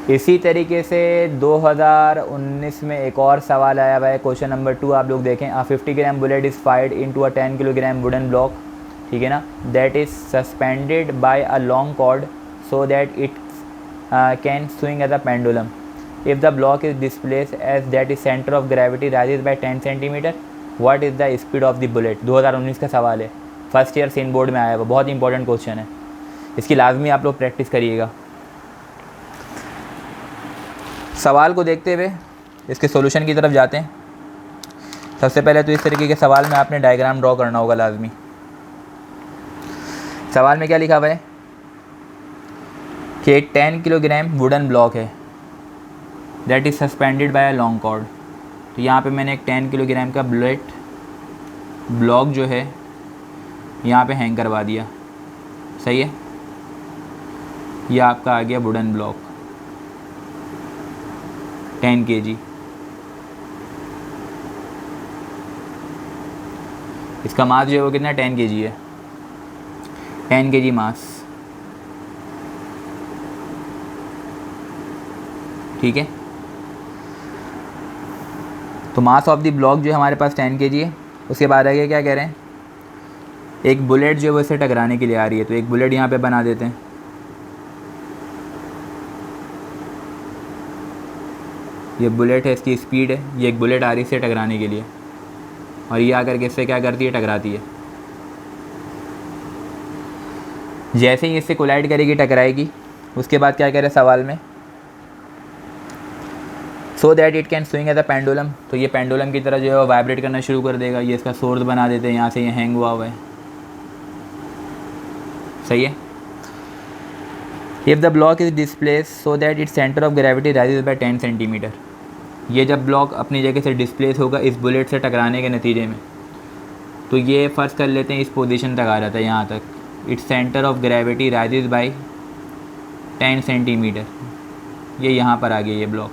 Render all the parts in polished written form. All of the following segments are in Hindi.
इसी तरीके से 2019 में एक और सवाल आया हुआ है, क्वेश्चन नंबर 2 आप लोग देखें। 50 gram bullet is fired into a 10 kilogram wooden block, ठीक है ना, that is suspended by a long cord so that it can swing as a pendulum. If the block is displace as that is centre of gravity rises by 10 centimetre, what is the speed of the bullet. 2019 का सवाल है, फर्स्ट ईयर सेन बोर्ड में आया हुआ, बहुत इंपॉर्टेंट क्वेश्चन है, इसकी लाजमी आप लोग प्रैक्टिस करिएगा। सवाल को देखते हुए इसके सॉल्यूशन की तरफ जाते हैं। सबसे पहले तो इस तरीके के सवाल में आपने डायग्राम ड्रॉ करना होगा लाजमी। सवाल में क्या लिखा हुआ है कि एक 10 किलोग्राम वुडन ब्लॉक है that is suspended by a long cord. तो यहाँ पे मैंने एक 10 किलोग्राम का बुलेट ब्लॉक जो है यहाँ पे हैंग करवा दिया, सही है। यह आपका आ गया वुडन ब्लॉक 10 kg। इसका मास जो है वो कितना 10 kg है, 10 kg मास, ठीक है। तो मास ऑफ द ब्लॉक जो है हमारे पास 10 kg है। उसके बाद आगे क्या कह रहे हैं, एक बुलेट जो है वो इसे टकराने के लिए आ रही है, तो एक बुलेट यहाँ पे बना देते हैं। ये बुलेट है, इसकी स्पीड है, ये एक बुलेट आ रही है इसे टकराने के लिए, और ये आकर के इससे क्या करती है, टकराती है। जैसे ही इससे कोलाइड करेगी, टकराएगी, उसके बाद क्या कह रहे हैं सवाल में, so that it can swing as a pendulum. तो ये पेंडुलम की तरह जो है वो वाइब्रेट करना शुरू कर देगा। ये इसका सोर्स बना देते हैं, यहाँ से ये हैंग हुआ है, सही है। If the block is displace so that it centre of gravity rises by 10 centimetre. ये जब ब्लॉक अपनी जगह से डिस्प्लेस होगा इस बुलेट से टकराने के नतीजे में, तो ये फ़र्ज़ कर लेते हैं इस पोजीशन तक आ जाता है, यहाँ तक। Its centre of gravity rises by 10 centimetre. ये यहाँ पर आ गया ये ब्लॉक।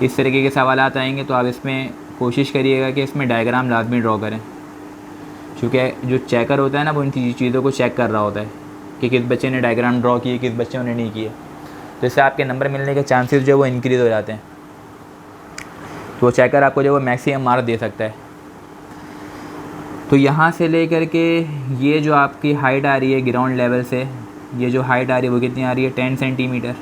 इस तरीके के सवाल आएंगे तो आप इसमें कोशिश करिएगा कि इसमें डायग्राम लाजमी ड्रॉ करें, क्योंकि जो चेकर होता है ना वो इन चीज़ों को चेक कर रहा होता है कि किस बच्चे ने डायग्राम ड्रॉ किए, किस बच्चे ने नहीं किए। तो इससे आपके नंबर मिलने के चांसेस जो है वो इंक्रीज़ हो जाते हैं। तो वो चेकर आपको जो वो मैक्सिमम मार्क दे सकता है। तो यहाँ से लेकर के ये जो आपकी हाइट आ रही है ग्राउंड लेवल से, ये जो हाइट आ रही है वो कितनी आ रही है, 10 सेंटीमीटर।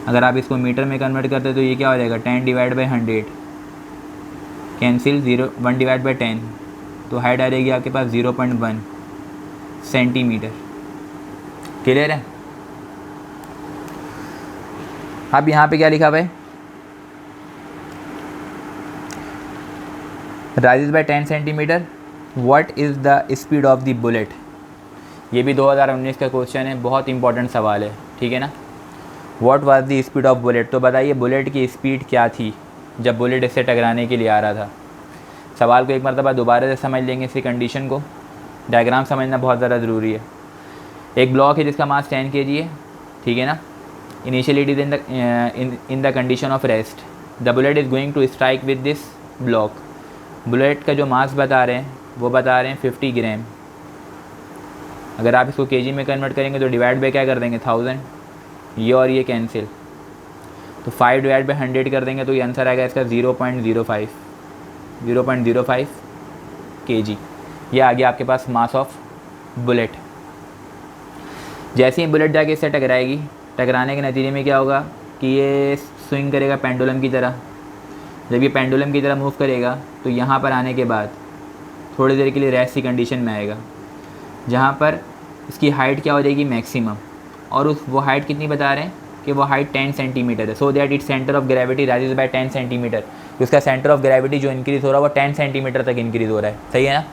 अगर आप इसको मीटर में कन्वर्ट करते हैं तो ये क्या हो जाएगा, 10 divide by 100, cancel 1 divide by 10, तो हाइट आ जाएगी आपके पास 0.1 सेंटीमीटर। क्लियर है। अब यहाँ पे क्या लिखा हुआ है, rises by 10 centimetre, what is the speed of the bullet. ये भी 2019 का क्वेश्चन है, बहुत इंपॉर्टेंट सवाल है, ठीक है ना। What was the speed of bullet, तो बताइए बुलेट की स्पीड क्या थी जब बुलेट इससे टकराने के लिए आ रहा था। सवाल को एक मरतबा दोबारा से समझ लेंगे, इसकी कंडीशन को, डायग्राम समझना बहुत ज़्यादा ज़रूरी है। एक ब्लॉक है जिसका मास 10 kg है, ठीक है ना। Initially it is in the condition of rest, the bullet is going to strike with this block. Bullet का जो मास बता रहे हैं वो बता रहे हैं 50 ग्राम। अगर आप इसको केजी में कन्वर्ट करेंगे तो डिवाइड बाई क्या कर देंगे, 1000, ये और ये कैंसिल, तो 5 डिवाइड बाई 100 कर देंगे तो ये आंसर आएगा इसका 0.05 kg। ये आ गया आपके पास मास ऑफ बुलेट। जैसे ही बुलेट जाके इससे टकराएगी, टकराने के नतीजे में क्या होगा कि ये स्विंग करेगा पेंडुलम की तरह। जब ये पेंडुलम की तरह मूव करेगा तो यहाँ पर आने के बाद थोड़ी देर के लिए रेस्ट की कंडीशन में आएगा, जहाँ पर इसकी हाइट क्या हो जाएगी, मैक्सिमम। और वो हाइट कितनी बता रहे हैं कि वो हाइट 10 सेंटीमीटर है। So that it centre of gravity rises by 10 centimetre. उसका सेंटर ऑफ ग्रेविटी जो इंक्रीज़ हो रहा है वो 10 सेंटीमीटर तक इंक्रीज़ हो रहा है, सही है ना।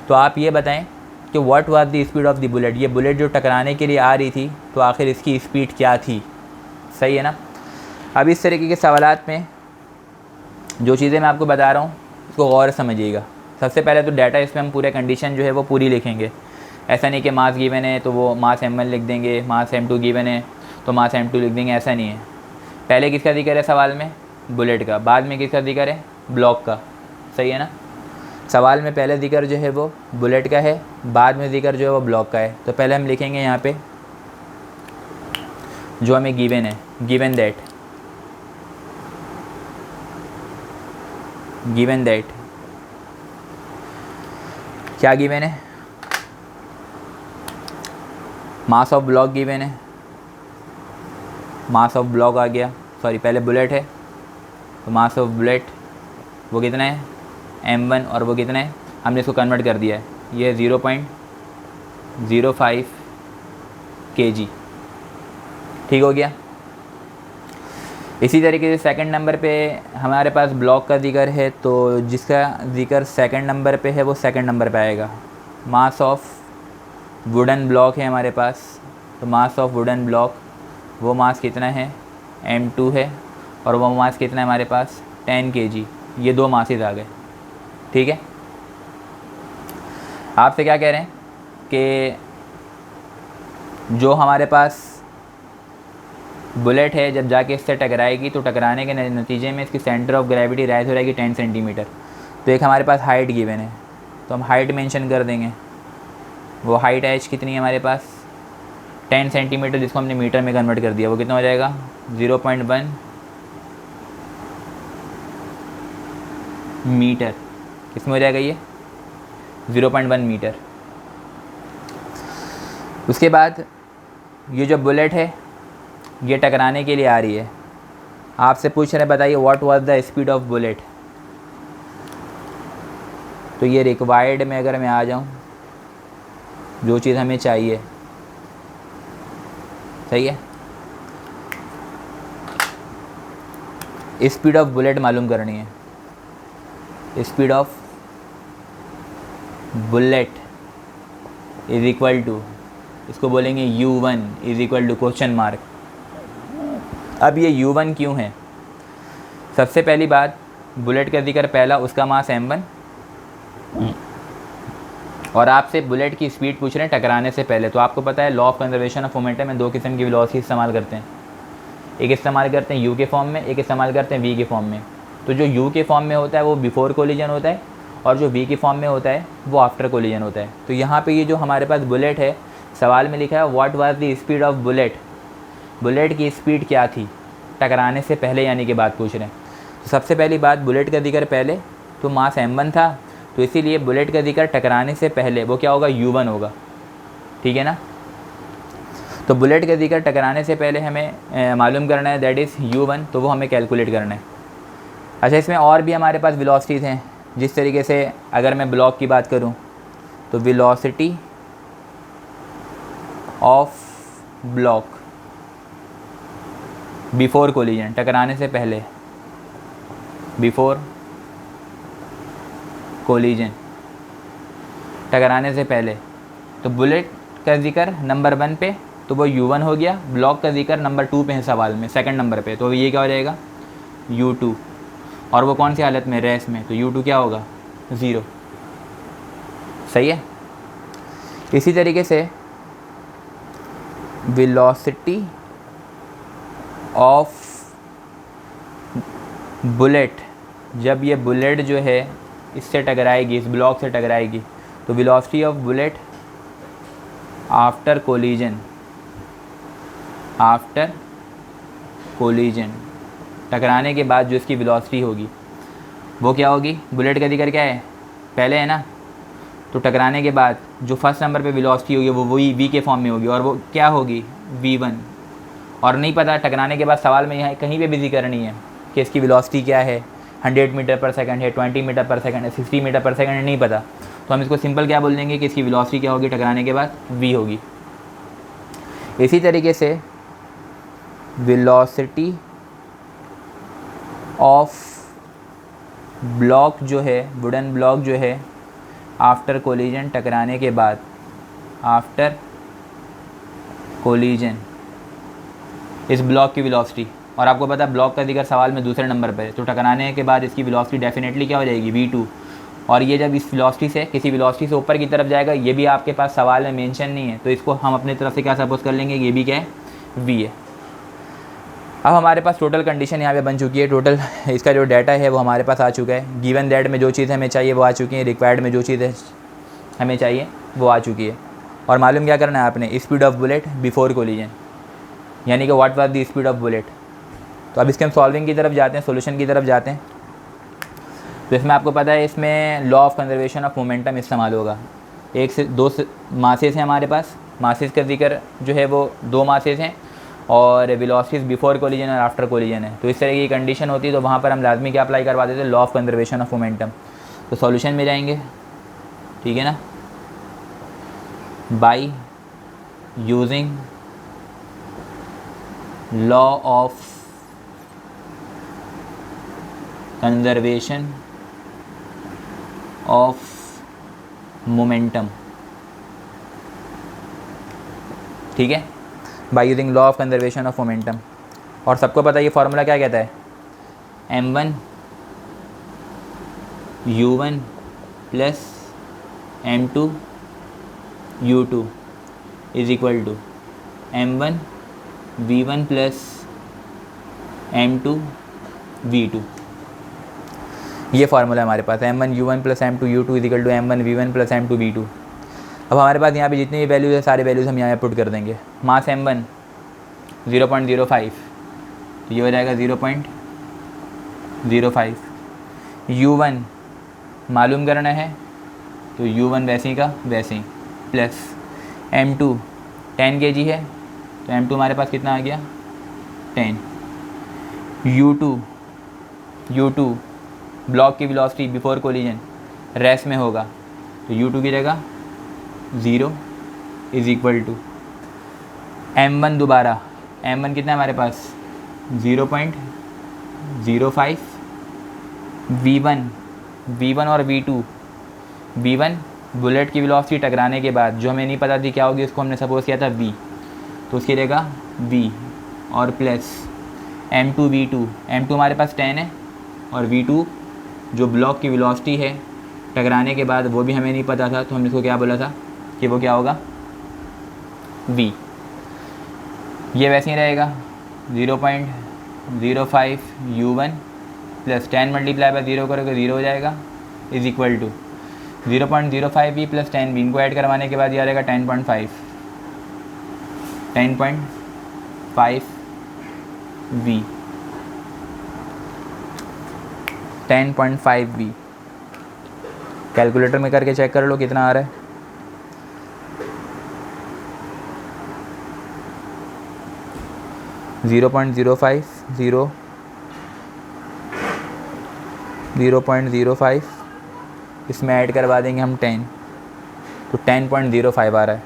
तो आप ये बताएं कि what was the speed of the bullet. ये बुलेट जो टकराने के लिए आ रही थी तो आखिर इसकी स्पीड क्या थी, सही है ना। अब इस तरीके के सवालात में जो चीज़ें मैं आपको बता रहा हूँ उसको गौर से समझिएगा। सबसे पहले तो डाटा इसमें हम पूरे कंडीशन जो है वो पूरी लिखेंगे। ऐसा नहीं कि मास गिवन है तो वो मास m1 लिख देंगे, मास m2 गिवन है तो मास m2 लिख देंगे, ऐसा नहीं है। पहले किसका जिक्र है सवाल में, बुलेट का, बाद में किसका जिक्र है, ब्लॉक का, सही है ना। सवाल में पहले जिक्र जो है वो बुलेट का है, बाद में जिक्र जो है वो ब्लॉक का है। तो पहले हम लिखेंगे यहाँ पे जो हमें गिवन है, गिवन दैट क्या गिवन है, मास ऑफ ब्लॉक गिवन है, मास ऑफ ब्लॉक आ गया, सॉरी पहले बुलेट है तो मास ऑफ बुलेट वो कितना है m1 और वो कितना है, हमने इसको कन्वर्ट कर दिया है, ये 0.05 kg, ठीक हो गया। इसी तरीके से सेकंड नंबर पे हमारे पास ब्लॉक का जिक्र है, तो जिसका जिक्र सेकंड नंबर पे है वो सेकंड नंबर पे आएगा। मास ऑफ वुडन ब्लॉक है हमारे पास, तो मास ऑफ वुडन ब्लॉक वो मास कितना है m2 है, और वो मास कितना है हमारे पास 10 kg। ये दो मासेस आ गए, ठीक है। आपसे क्या कह रहे हैं कि जो हमारे पास बुलेट है जब जाके इससे टकराएगी तो टकराने के नतीजे में इसकी सेंटर ऑफ ग्रेविटी राइज हो जाएगी 10 सेंटीमीटर। तो एक हमारे पास हाइट गिवन है, तो हम हाइट मेंशन कर देंगे। वो हाइट एच कितनी है हमारे पास 10 सेंटीमीटर, जिसको हमने मीटर में कन्वर्ट कर दिया, वो कितना हो जाएगा 0.1 मीटर। किस में हो जाएगा ये 0.1 मीटर। उसके बाद ये जो बुलेट है ये टकराने के लिए आ रही है, आपसे पूछ रहे बताइए what was the speed of bullet. तो ये रिक्वायर्ड में अगर मैं आ जाऊं, जो चीज़ हमें चाहिए, सही है, स्पीड ऑफ बुलेट मालूम करनी है। Speed of bullet is equal to, इसको बोलेंगे u1 is equal to question mark. अब ये u1 क्यों है, सबसे पहली बात बुलेट का जिक्र पहला, उसका मास m1, और आपसे बुलेट की स्पीड पूछ रहे हैं टकराने से पहले। तो आपको पता है law of conservation of momentum में दो किस्म की वेलोसिटी इस्तेमाल करते हैं, एक इस्तेमाल करते हैं u के फॉर्म में, एक इस्तेमाल करते हैं v के फॉर्म में। तो जो u के फॉर्म में होता है वो बिफोर कोलिजन होता है, और जो v के फॉर्म में होता है वो आफ्टर कोलिजन होता है। तो यहाँ पे ये जो हमारे पास बुलेट है, सवाल में लिखा है what was the speed of bullet, bullet की स्पीड क्या थी टकराने से पहले यानी कि बात पूछ रहे हैं। तो सबसे पहली बात बुलेट का जिक्र पहले, तो मास m1 था, तो इसीलिए बुलेट का जिक्र टकराने से पहले वो क्या होगा u1 होगा, ठीक है ना। तो बुलेट का जिक्र टकराने से पहले हमें मालूम करना है, दैट इज़ u1, तो वो हमें कैलकुलेट करना है। अच्छा, इसमें और भी हमारे पास वेलोसिटीज़ हैं, जिस तरीके से अगर मैं ब्लॉक की बात करूं तो velocity of block before collision, टकराने से पहले, बिफोर कोलिजन, टकराने से पहले। तो बुलेट का जिक्र नंबर 1 पे तो वो u1 हो गया, ब्लॉक का जिक्र नंबर 2 पे है सवाल में, सेकंड नंबर पे, तो ये क्या हो जाएगा u2, और वो कौन सी हालत में रेस में, तो u2 क्या होगा 0, सही है। इसी तरीके से वेलोसिटी ऑफ बुलेट, जब ये बुलेट जो है इससे टकराएगी, इस ब्लॉक से टकराएगी, तो velocity of bullet after collision, after collision, टकराने के बाद जो इसकी वेलोसिटी होगी वो क्या होगी, बुलेट का जिक्र क्या है पहले है ना, तो टकराने के बाद जो फर्स्ट नंबर पे वेलोसिटी होगी वो वही v के फॉर्म में होगी, और वो क्या होगी v1। और नहीं पता टकराने के बाद सवाल में यहाँ कहीं पे भी जिक्र नहीं है कि इसकी वेलोसिटी क्या है, 100 मीटर पर सेकंड है, 20 मीटर पर सेकंड है, 60 मीटर पर सेकंड है, नहीं पता। तो हम इसको सिंपल क्या बोल देंगे कि इसकी वेलोसिटी क्या होगी टकराने के बाद v होगी। इसी तरीके से वेलोसिटी ऑफ ब्लॉक जो है, वुडन ब्लॉक जो है आफ्टर कोलिजन, टकराने के बाद, आफ्टर कोलिजन, इस ब्लॉक की वेलोसिटी। और आपको पता है ब्लॉक का जिक्र सवाल में दूसरे नंबर पर है, तो टकराने के बाद इसकी वेलोसिटी डेफिनेटली क्या हो जाएगी v2। और ये जब इस वेलोसिटी से किसी वेलोसिटी से ऊपर की तरफ जाएगा, ये भी आपके पास सवाल में मेंशन नहीं है, तो इसको हम अपनी तरफ से क्या सपोज कर लेंगे, ये भी क्या है v है। अब हमारे पास टोटल कंडीशन यहाँ पे बन चुकी है, टोटल इसका जो डाटा है वो हमारे पास आ चुका है। गिवन दैट में जो चीज़ हमें चाहिए वो आ चुकी है, रिक्वायर्ड में जो चीज़ हमें चाहिए वो आ चुकी है। और मालूम क्या करना है आपने, speed of bullet before collision. यानी कि what was the speed of bullet. तो अब इसके हम सॉल्विंग की तरफ जाते हैं, सॉल्यूशन की तरफ जाते हैं। तो इसमें आपको पता है इसमें law of conservation of momentum इस्तेमाल होगा। एक से दो मासेस हैं हमारे पास, मासेस का जिक्र जो है वो 2 मासेस हैं और वेलोसिटीज बिफोर कोलिजन और आफ्टर कोलिजन है। तो इस तरह की कंडीशन होती है तो वहाँ पर हम लाजमी क्या अप्लाई करवा देते हैं, law of conservation of momentum. तो सॉल्यूशन में जाएंगे, ठीक है ना, by using law of conservation of momentum, ठीक है, by using law of conservation of momentum. और सबको पता है ये फार्मूला क्या कहता है, m1 u1 plus m2 u2 is equal to m1 v1 plus m2 v2। ये फार्मूला हमारे पास है, m1 u1 plus m2 u2 is equal to m1 v1 plus m2 v2। अब हमारे पास यहाँ पे जितनी भी वैल्यूज़ है सारे वैल्यूज़ हम यहाँ पुट कर देंगे। मास m1 0.05, तो ये हो जाएगा 0.05। u1 मालूम करना है तो u1 वैसे ही का वैसे ही, प्लस m2 10 kg है तो m2 हमारे पास कितना आ गया 10। u2 ब्लॉक की वेलोसिटी बिफोर कोलिजन रेस में होगा तो u2 की जगह 0 इज इक्वल टू m1 दोबारा, m1 कितना है हमारे पास 0.05, v1 और v1 बुलेट की वेलोसिटी टकराने के बाद जो हमें नहीं पता थी क्या होगी, उसको हमने सपोज किया था v, तो उसकी जगह v और प्लस m2 हमारे पास 10 है और v2 जो ब्लॉक की वेलोसिटी है टकराने के बाद वो भी हमें नहीं पता था, तो हमने इसको क्या बोला था कि वो क्या होगा v। ये वैसे ही रहेगा 0.05 u1 प्लस 10 मल्टीप्लाई बाय 0 करोगे 0 हो जाएगा is equal to 0.05 v plus 10 v, इनको ऐड करवाने के बाद ये आ जाएगा 10.5 v 10.5 v। कैलकुलेटर में करके चेक कर लो कितना आ रहा है। ज़ीरो पॉइंट ज़ीरो फाइव इसमें ऐड करवा देंगे हम 10, तो 10.05 आ रहा है।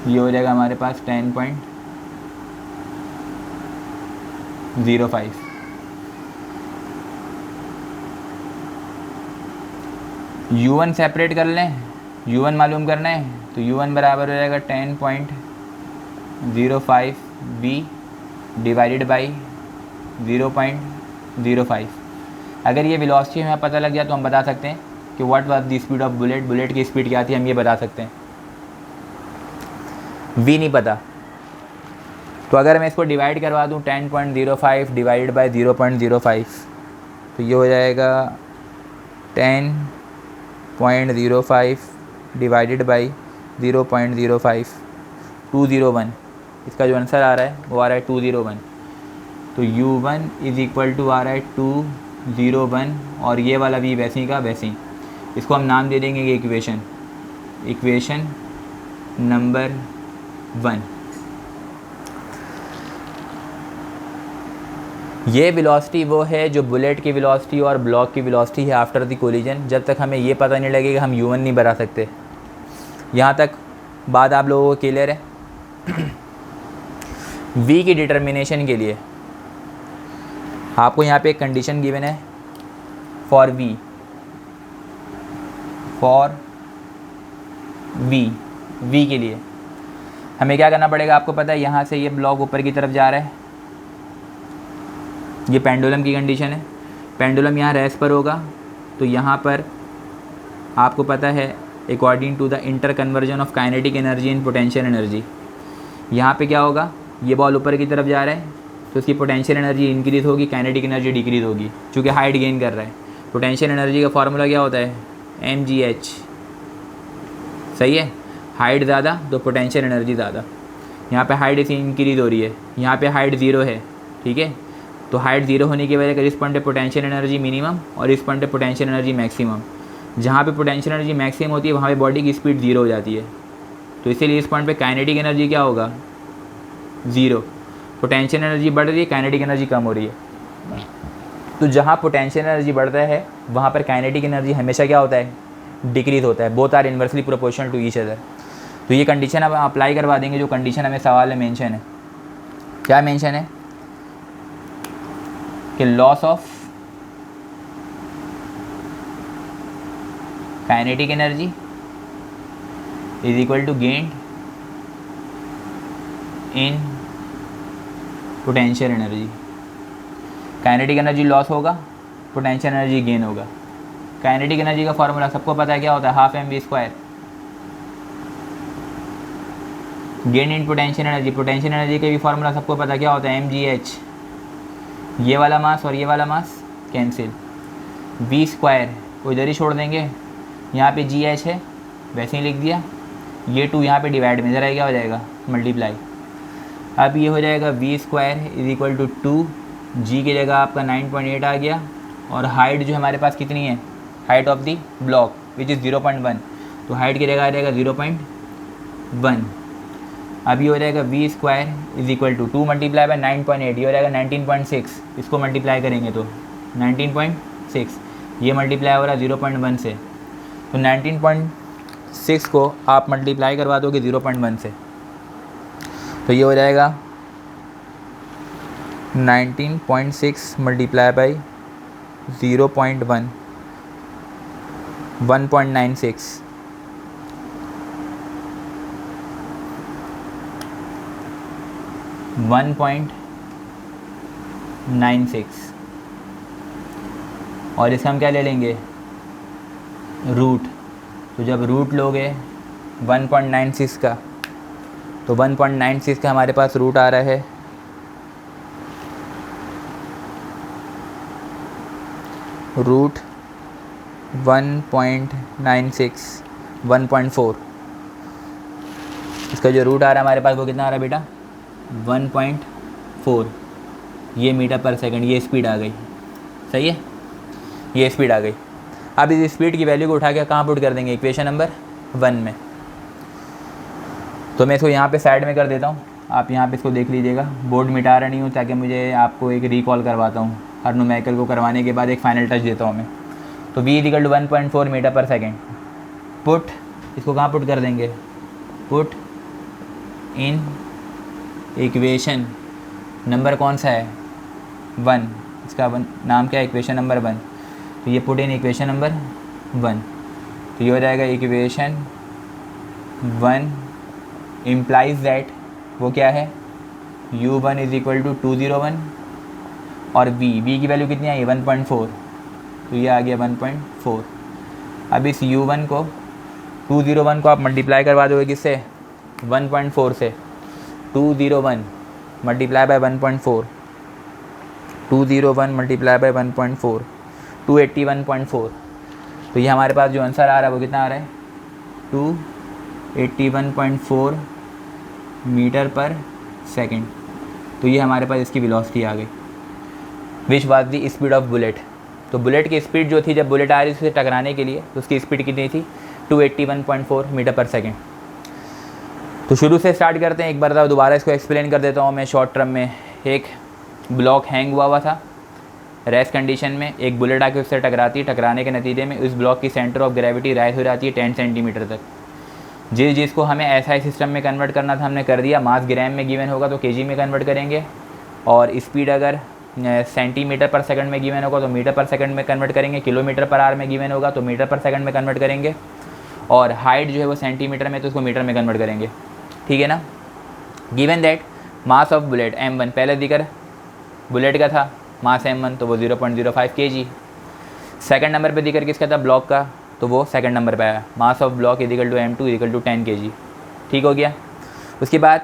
ये हो जाएगा हमारे पास 10.05। u1 सेपरेट कर लें, u1 मालूम करना है तो u1 बराबर हो जाएगा 10.05 v डिवाइडेड बाई 0.05। अगर ये वेलोसिटी हमें पता लग गया तो हम बता सकते हैं कि what was the speed of bullet, bullet की स्पीड क्या थी, हम ये बता सकते हैं। v नहीं पता तो अगर मैं इसको डिवाइड करवा दूँ 10.05 डिवाइडेड बाई 0.05 तो ये हो जाएगा 10.05 डिवाइडेड बाई 0.05 201। इसका जो आंसर आ रहा है वो आ रहा है 201। तो u1 इज इक्वल टू आ रहा है 201 और ये वाला भी वैसे ही का वैसे ही। इसको हम नाम दे देंगे इक्वेशन नंबर 1। ये वेलोसिटी वो है जो बुलेट की वेलोसिटी और ब्लॉक की वेलोसिटी है आफ्टर द कोलिजन। जब तक हमें ये पता नहीं लगेगा हम u1 नहीं बता सकते। यहाँ तक बात आप लोगों को क्लियर है। v की डिटर्मिनेशन के लिए आपको यहाँ पे एक कंडीशन गिवन है फॉर v के लिए हमें क्या करना पड़ेगा, आपको पता है यहाँ से ये ब्लॉक ऊपर की तरफ जा रहा है, ये पेंडुलम की कंडीशन है। पेंडुलम यहाँ रेस पर होगा तो यहाँ पर आपको पता है according to the interconversion of kinetic energy in potential energy, यहाँ पे क्या होगा, ये बॉल ऊपर की तरफ जा रहा है तो इसकी पोटेंशियल एनर्जी इंक्रीज़ होगी, काइनेटिक एनर्जी डिक्रीज़ होगी क्योंकि हाइट गेन कर रहा है। पोटेंशियल एनर्जी का फार्मूला क्या होता है mgh, सही है। हाइट ज़्यादा तो पोटेंशियल एनर्जी ज़्यादा। यहाँ पे हाइट इसी इंक्रीज़ हो रही है, यहाँ पे हाइट 0 है, ठीक है। तो हाइट 0 होने की वजह से इस पॉइंट पे पोटेंशियल एनर्जी मिनिमम और इस पॉइंट पे पोटेंशियल एनर्जी मैक्सिमम। जहाँ पे पोटेंशियल एनर्जी मैक्सिमम होती है वहाँ पे बॉडी की स्पीड 0 हो जाती है, तो इसीलिए इस पॉइंट पे काइनेटिक एनर्जी क्या होगा, 0। पोटेंशियल एनर्जी बढ़ रही है, काइनेटिक एनर्जी कम हो रही है। तो जहाँ पोटेंशियल एनर्जी बढ़ता है वहाँ पर काइनेटिक एनर्जी हमेशा क्या होता है, डिक्रीज होता है। Both are inversely proportional to each other. तो ये कंडीशन अब अप्लाई करवा देंगे, जो कंडीशन हमें सवाल में मेंशन है। क्या मेंशन है कि loss of kinetic energy is equal to gain in potential energy. Kinetic energy loss होगा, पोटेंशियल एनर्जी गेन होगा। काइनेटिक एनर्जी का फॉर्मूला सबको पता है, क्या होता है, half mv²। Gain in potential energy, potential energy का भी फॉर्मूला सबको पता है, क्या होता है, mgh। ये वाला मास और ये वाला मास कैंसिल, v² को इधर ही छोड़ देंगे, यहाँ पे gh है वैसे ही लिख दिया, ये 2 यहाँ पे डिवाइड में, ज़रा क्या हो जाएगा, मल्टीप्लाई। अब ये हो जाएगा v² is equal to 2, g की जगह आपका 9.8 आ गया, और हाइट जो हमारे पास कितनी है, height of the block which is 0.1, तो हाइट की जगह आ जाएगा 0.1। अब ये हो जाएगा v² is equal to 2 multiply by 9.8, ये हो जाएगा 19.6। इसको मल्टीप्लाई करेंगे तो 19.6, ये मल्टीप्लाई हो रहा है 0.1 से, तो 19.6 को आप मल्टीप्लाई करवा दोगे 0.1 से, तो ये हो जाएगा 19.6 मल्टीप्लाई बाई 0.1, 1.96। और इसका हम क्या ले लेंगे, रूट। तो जब रूट लोगे 1.96 का, तो 1.96 का हमारे पास रूट आ रहा है रूट 1.96, 1.4। इसका जो रूट आ रहा है हमारे पास वो कितना आ रहा है बेटा, 1.4। ये मीटर पर सेकंड, ये स्पीड आ गई, सही है, ये स्पीड आ गई। अब इस स्पीड की वैल्यू को उठा के कहाँ पुट कर देंगे, इक्वेशन नंबर 1 में। तो मैं इसको यहाँ पे साइड में कर देता हूँ, आप यहाँ पे इसको देख लीजिएगा। बोर्ड मिटा रहा नहीं हूँ ताकि मुझे आपको एक रिकॉल करवाता हूँ, हर न्यूमेरिकल को करवाने के बाद एक फाइनल टच देता हूँ मैं। तो v इक्वल टू 1.4 मीटर पर सेकेंड। पुट, इसको कहाँ पुट कर देंगे, पुट इन इक्वेशन नंबर कौन सा है, 1। इसका नाम क्या है, इक्वेशन नंबर 1। तो ये पुट इन इक्वेशन नंबर 1, तो ये हो जाएगा इक्वेशन 1 इम्प्लाइज दैट, वो क्या है, u1 इज इक्वल टू 201 और v की वैल्यू कितनी आई, 1.4, तो ये आ गया 1.4। अब इस u1 को 201 को आप मल्टीप्लाई करवा दोगे किससे, 1.4 से। 201 मल्टीप्लाई बाय 1.4, 201 मल्टीप्लाई बाय 1.4, 281.4। तो ये हमारे पास जो आंसर आ रहा है वो कितना आ रहा है, 281.4 मीटर पर सेकंड। तो ये हमारे पास इसकी वेलोसिटी आ गई, which was the speed of bullet. तो बुलेट की स्पीड जो थी, जब बुलेट आ रही थी उसे टकराने के लिए, तो उसकी स्पीड कितनी थी, 281.4 मीटर पर सेकंड। तो शुरू से स्टार्ट करते हैं, एक बार दोबारा इसको एक्सप्लेन कर देता हूँ मैं शॉर्ट टर्म में। एक ब्लॉक हैंग हुआ था रेस्ट कंडीशन में, एक बुलेट आके उससे टकराती है, टकराने के नतीजे में उस ब्लॉक की सेंटर ऑफ ग्रेविटी राइज हो जाती है 10 सेंटीमीटर तक। जिसको हमें एसआई सिस्टम में कन्वर्ट करना था हमने कर दिया, मास ग्राम में गिवन होगा तो केजी में कन्वर्ट करेंगे, और स्पीड अगर सेंटीमीटर पर सेकंड में गिवन होगा तो मीटर पर सेकंड में कन्वर्ट करेंगे, किलोमीटर पर आवर में गिवन होगा तो मीटर पर सेकंड में कन्वर्ट करेंगे, और हाइट जो है वो सेंटीमीटर में तो उसको मीटर में कन्वर्ट करेंगे, ठीक है ना। Given that mass of bullet m1, पहले जिक्र बुलेट का था, मास m1 तो वो 0.05 kg। सेकंड नंबर पे जिक्र किसका था, ब्लॉक का, तो वो सेकंड नंबर पे आया, mass of block is equal to m2 is equal to 10 kg, ठीक हो गया। उसके बाद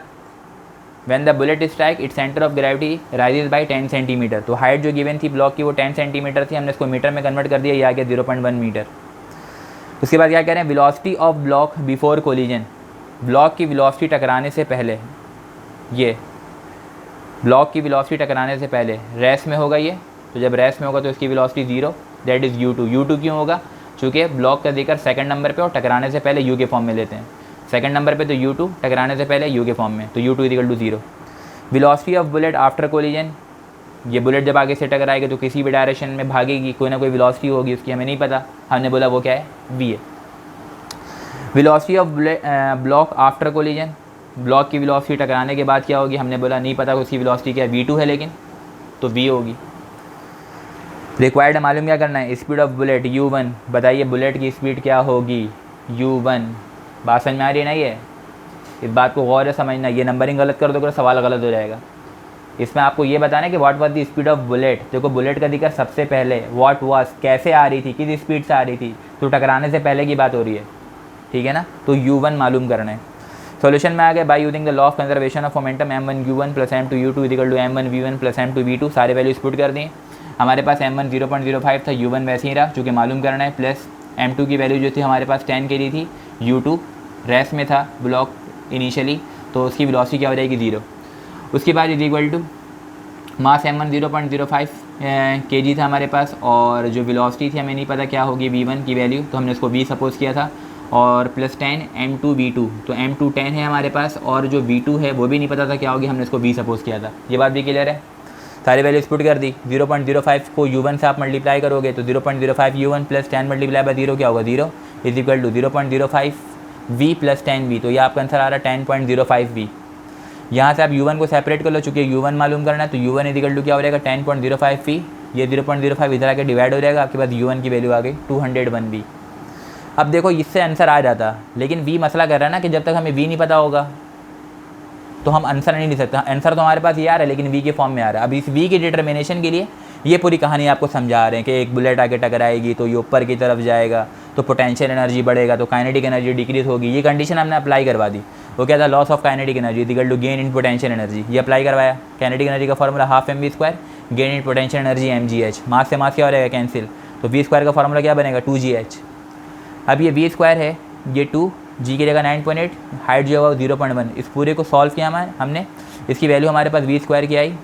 when the bullet strike it centre of gravity rises by 10 centimetre, तो हाइट जो गिवन थी ब्लॉक की वो 10 सेंटीमीटर थी, हमने इसको मीटर में कन्वर्ट कर दिया, ये आ गया 0.1 मीटर। उसके बाद क्या कह रहे हैं, velocity of block before collision, block की वेलोसिटी टकराने से पहले, ये ब्लॉक की वेलोसिटी टकराने से पहले रेस में होगा ये, तो जब रेस में होगा तो इसकी velocity 0, that is u2। u2 क्यों होगा? चूँकि ब्लॉक का देकर सेकंड नंबर पे और टकराने से पहले u के फॉर्म में लेते हैं, सेकंड नंबर पे तो u2, टकराने से पहले u के फॉर्म में, तो u2 equal to 0। Velocity of bullet after collision, ये बुलेट जब आगे से टकराएगी तो किसी भी डायरेक्शन में भागेगी, कोई ना कोई वेलोसिटी होगी, उसकी हमें नहीं पता, हमने बोला वो क्या है, v है। Velocity of block after collision, block की वेलोसिटी टकराने के बाद क्या होगी, हमने बोला नहीं पता उसकी वेलोसिटी क्या है, v2 है, लेकिन तो v होगी। रिक्वायर्ड मालूम क्या करना है, स्पीड ऑफ बुलेट u1, बताइए बुलेट की स्पीड क्या होगी, u1। बात समझ में आ रही है ना? ये इस बात को गौर से समझना, ये नंबरिंग गलत कर दो तो सवाल गलत हो जाएगा। इसमें आपको ये बताना है कि what was the speed of bullet. देखो बुलेट का जिक्र सबसे पहले व्हाट वाज, कैसे आ रही थी, किस स्पीड से आ रही थी, तो टकराने से पहले की बात हो रही है, ठीक है ना? तो u1 मालूम करना है। सॉल्यूशन में आ गया, by using the law of conservation of momentum m1 u1 plus m2 u2 equal to m1 v1 plus m2 v2, सारे वैल्यूज पुट कर दिए। हमारे पास m1 0.05 था, u1 वैसे ही रहा चूँकि मालूम करना है, प्लस m2 की वैल्यू जो थी हमारे पास 10 के लिए थी, u2 रेस में था ब्लॉक इनिशियली, तो उसकी वेलोसिटी क्या हो जाएगी 0। उसके बाद is equal to mass m1 0.05 kg था हमारे पास, और जो वेलोसिटी थी हमें नहीं पता क्या होगी v1 की वैल्यू, तो हमने उसको v सपोज किया था, और प्लस 10 m2 v2, तो m2 10 है हमारे पास, और जो v2 है वो भी नहीं पता था क्या होगी, हमने इसको v सपोज किया था। ये बात भी क्लियर है? सारी वैल्यूज पुट कर दी। 0.05 को u1 से आप मल्टीप्लाई करोगे तो 0.05 u1 प्लस 10 मल्टीप्लाई बाय 0 क्या होगा, 0 is equal to 0.05 v plus 10 v, तो ये आपका आंसर आ रहा है 10.05 v। यहाँ से आप u1 को सेपरेट कर लो, चूँकि u1 मालूम करना है, तो u1 इज इक्वल टू क्या हो जाएगा 10.05 v, ये 0.05 इधर आके डिवाइड हो जाएगा, आपके पास u1 की वैल्यू आ गई 201 v। अब देखो इससे आंसर आ जाता, लेकिन v मसला कर रहा है ना कि जब तक हमें v नहीं पता होगा तो हम आंसर नहीं लिख सकते। आंसर तो हमारे पास ये आ रहा है लेकिन v के फॉर्म में आ रहा है। अब इस v की डिटर्मिनेशन के लिए ये पूरी कहानी आपको समझा रहे हैं कि एक बुलेट आके टकराएगी तो ये ऊपर की तरफ जाएगा तो पोटेंशियल एनर्जी बढ़ेगा तो काइनेटिक एनर्जी डिक्रीज होगी। ये कंडीशन हमने अप्लाई करवा दी। वो क्या था, loss of kinetic energy equal to gain in potential energy, ये अप्लाई करवाया। काइनेटिक एनर्जी का formula half mv², gain in potential energy mgh, mass से मास क्या हो जाएगा कैंसिल, तो v² का फॉर्मूला क्या बनेगा 2gh। अब ये v² है, ये 2 g की जगह 9.8, हाइट जो होगा 0.1। इस पूरे को सॉल्व किया हमने, इसकी वैल्यू हमारे पास v² की आई,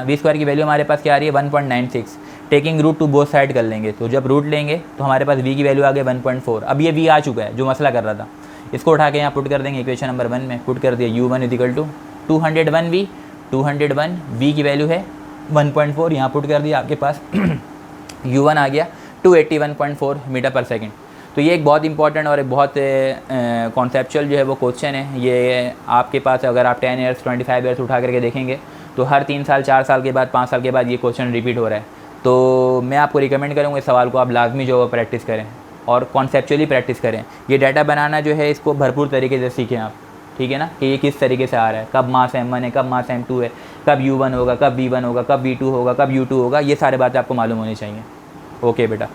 v² की वैल्यू हमारे पास क्या आ रही है 1.96। Taking root to both side कर लेंगे, तो जब रूट लेंगे तो हमारे पास v की वैल्यू आ गई 1.4। अब ये v आ चुका है जो मसला कर रहा था, इसको उठा के यहाँ पुट कर देंगे इक्वेशन नंबर 1 में, पुट कर दिया u1 is equal to 201 v, 201 v की वैल्यू है 1.4, यहाँ पुट कर दिया, आपके पास u1 आ गया 281.4 मीटर पर सेकेंड। तो ये एक बहुत इंपॉर्टेंट और एक बहुत कॉन्सेप्चुअल जो है वो क्वेश्चन है। ये आपके पास अगर आप 10 ईयर्स 25 ईयर्स उठा करके देखेंगे तो हर 3 साल 4 साल के बाद 5 साल के बाद ये क्वेश्चन रिपीट हो रहा है। तो मैं आपको रिकमेंड करूँगा इस सवाल को आप लाजमी जो है प्रैक्टिस करें और कॉन्सेप्चुअली प्रैक्टिस करें। ये डाटा बनाना जो है इसको भरपूर तरीके से सीखें आप, ठीक है ना, कि ये किस तरीके से आ रहा है, कब मास m1 है, कब मास m2 है, कब u1 होगा, कब v1 होगा, कब v2 होगा, कब u2 होगा, ये सारे बातें आपको मालूम होनी चाहिए। ओके बेटा।